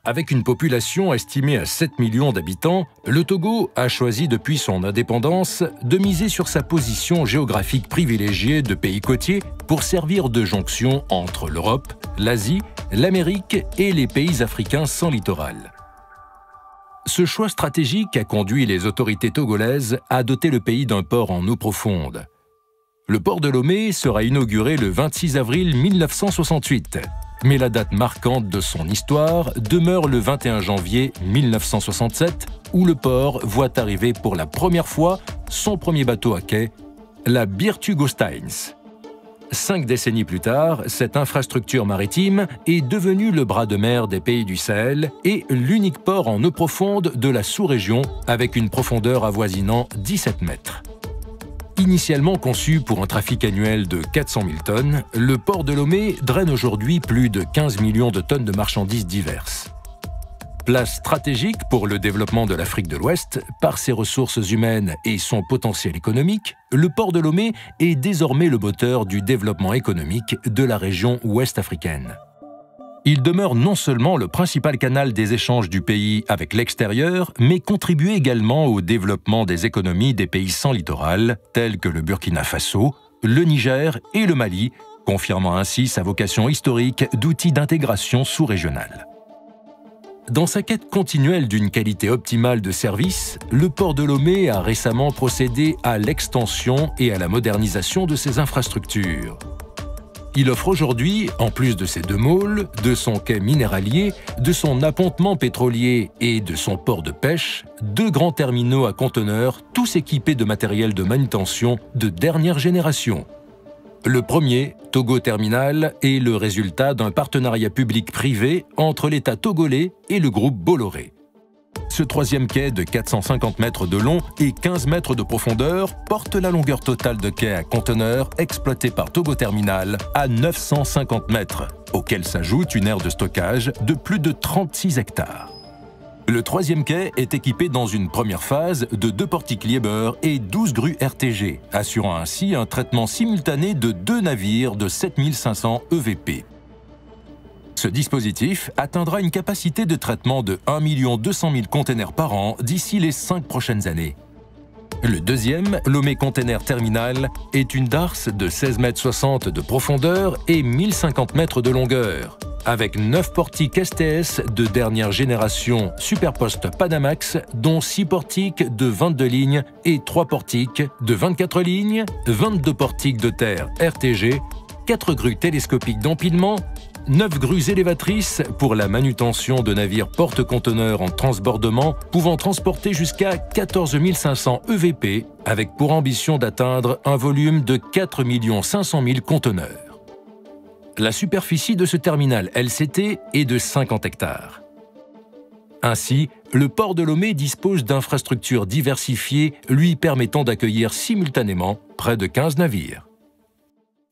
Avec une population estimée à 7 millions d'habitants, le Togo a choisi depuis son indépendance de miser sur sa position géographique privilégiée de pays côtier pour servir de jonction entre l'Europe, l'Asie, l'Amérique et les pays africains sans littoral. Ce choix stratégique a conduit les autorités togolaises à doter le pays d'un port en eau profonde. Le port de Lomé sera inauguré le 26 avril 1968. Mais la date marquante de son histoire demeure le 21 janvier 1967, où le port voit arriver pour la première fois son premier bateau à quai, la Birtugosteins. 5 décennies plus tard, cette infrastructure maritime est devenue le bras de mer des pays du Sahel et l'unique port en eau profonde de la sous-région, avec une profondeur avoisinant 17 mètres. Initialement conçu pour un trafic annuel de 400 000 tonnes, le port de Lomé draine aujourd'hui plus de 15 millions de tonnes de marchandises diverses. Place stratégique pour le développement de l'Afrique de l'Ouest, par ses ressources humaines et son potentiel économique, le port de Lomé est désormais le moteur du développement économique de la région ouest africaine. Il demeure non seulement le principal canal des échanges du pays avec l'extérieur, mais contribue également au développement des économies des pays sans littoral, tels que le Burkina Faso, le Niger et le Mali, confirmant ainsi sa vocation historique d'outil d'intégration sous-régionale. Dans sa quête continuelle d'une qualité optimale de service, le port de Lomé a récemment procédé à l'extension et à la modernisation de ses infrastructures. Il offre aujourd'hui, en plus de ses 2 môles, de son quai minéralier, de son appontement pétrolier et de son port de pêche, 2 grands terminaux à conteneurs, tous équipés de matériel de manutention de dernière génération. Le premier, Togo Terminal, est le résultat d'un partenariat public-privé entre l'État togolais et le groupe Bolloré. Ce 3e quai de 450 mètres de long et 15 mètres de profondeur porte la longueur totale de quai à conteneurs exploité par Togo Terminal à 950 mètres, auquel s'ajoute une aire de stockage de plus de 36 hectares. Le 3e quai est équipé dans une première phase de 2 portiques Liebherr et 12 grues RTG, assurant ainsi un traitement simultané de 2 navires de 7500 EVP. Ce dispositif atteindra une capacité de traitement de 1 200 000 containers par an d'ici les 5 prochaines années. Le 2e, Lomé Container Terminal, est une darse de 16,60 m de profondeur et 1050 mètres de longueur, avec 9 portiques STS de dernière génération Superpost Panamax, dont 6 portiques de 22 lignes et 3 portiques de 24 lignes, 22 portiques de terre RTG, 4 grues télescopiques d'empilement, 9 grues élévatrices pour la manutention de navires porte-conteneurs en transbordement pouvant transporter jusqu'à 14 500 EVP avec pour ambition d'atteindre un volume de 4 500 000 conteneurs. La superficie de ce terminal LCT est de 50 hectares. Ainsi, le port de Lomé dispose d'infrastructures diversifiées lui permettant d'accueillir simultanément près de 15 navires.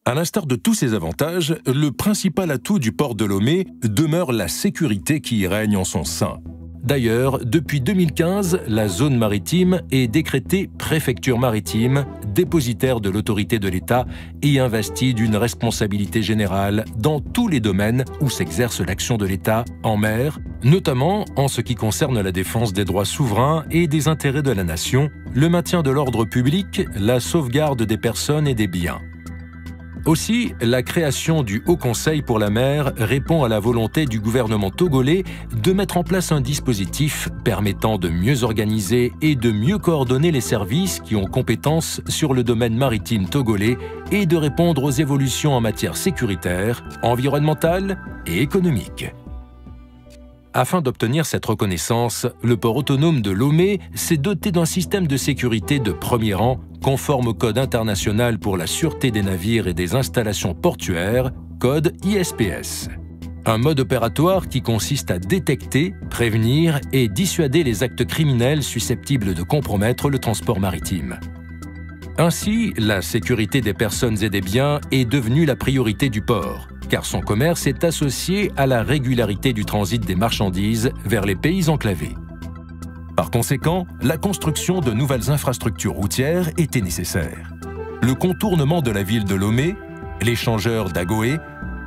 À l'instar de tous ces avantages, le principal atout du port de Lomé demeure la sécurité qui y règne en son sein. D'ailleurs, depuis 2015, la zone maritime est décrétée préfecture maritime, dépositaire de l'autorité de l'État et investie d'une responsabilité générale dans tous les domaines où s'exerce l'action de l'État en mer, notamment en ce qui concerne la défense des droits souverains et des intérêts de la nation, le maintien de l'ordre public, la sauvegarde des personnes et des biens. Aussi, la création du Haut Conseil pour la mer répond à la volonté du gouvernement togolais de mettre en place un dispositif permettant de mieux organiser et de mieux coordonner les services qui ont compétence sur le domaine maritime togolais et de répondre aux évolutions en matière sécuritaire, environnementale et économique. Afin d'obtenir cette reconnaissance, le port autonome de Lomé s'est doté d'un système de sécurité de premier rang conforme au Code international pour la sûreté des navires et des installations portuaires, code ISPS. Un mode opératoire qui consiste à détecter, prévenir et dissuader les actes criminels susceptibles de compromettre le transport maritime. Ainsi, la sécurité des personnes et des biens est devenue la priorité du port, car son commerce est associé à la régularité du transit des marchandises vers les pays enclavés. Par conséquent, la construction de nouvelles infrastructures routières était nécessaire. Le contournement de la ville de Lomé, l'échangeur d'Agoé,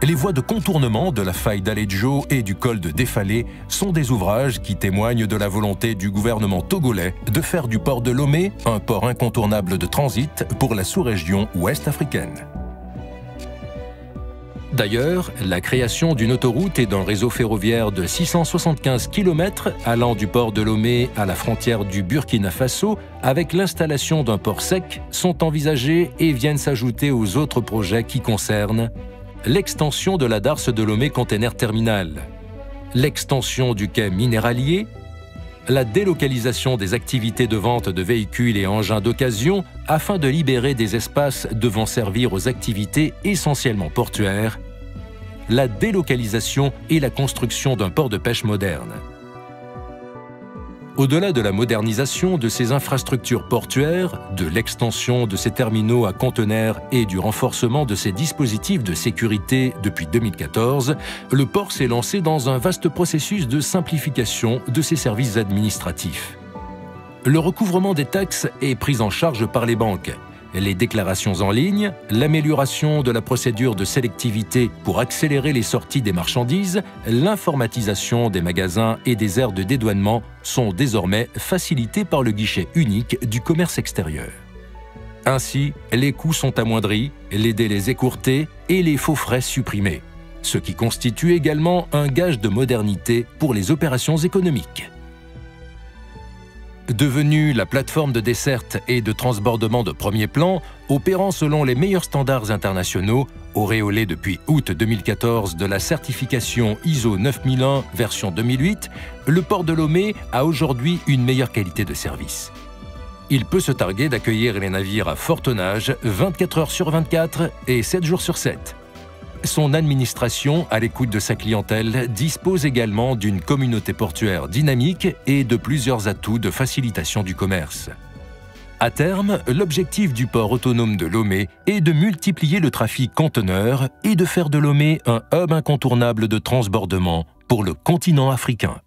Les voies de contournement de la faille d'Aleggio et du col de Défalé sont des ouvrages qui témoignent de la volonté du gouvernement togolais de faire du port de Lomé un port incontournable de transit pour la sous-région ouest africaine. D'ailleurs, la création d'une autoroute et d'un réseau ferroviaire de 675 km allant du port de Lomé à la frontière du Burkina Faso avec l'installation d'un port sec sont envisagés et viennent s'ajouter aux autres projets qui concernent l'extension de la darse de Lomé Container Terminal, l'extension du quai minéralier, la délocalisation des activités de vente de véhicules et engins d'occasion afin de libérer des espaces devant servir aux activités essentiellement portuaires, la délocalisation et la construction d'un port de pêche moderne. Au-delà de la modernisation de ces infrastructures portuaires, de l'extension de ces terminaux à conteneurs et du renforcement de ces dispositifs de sécurité depuis 2014, le port s'est lancé dans un vaste processus de simplification de ses services administratifs. Le recouvrement des taxes est pris en charge par les banques. Les déclarations en ligne, l'amélioration de la procédure de sélectivité pour accélérer les sorties des marchandises, l'informatisation des magasins et des aires de dédouanement sont désormais facilités par le guichet unique du commerce extérieur. Ainsi, les coûts sont amoindris, les délais écourtés et les faux frais supprimés, ce qui constitue également un gage de modernité pour les opérations économiques. Devenue la plateforme de desserte et de transbordement de premier plan, opérant selon les meilleurs standards internationaux, auréolée depuis août 2014 de la certification ISO 9001 version 2008, le port de Lomé a aujourd'hui une meilleure qualité de service. Il peut se targuer d'accueillir les navires à fort tonnage 24 heures sur 24 et 7 jours sur 7. Son administration, à l'écoute de sa clientèle, dispose également d'une communauté portuaire dynamique et de plusieurs atouts de facilitation du commerce. À terme, l'objectif du port autonome de Lomé est de multiplier le trafic conteneur et de faire de Lomé un hub incontournable de transbordement pour le continent africain.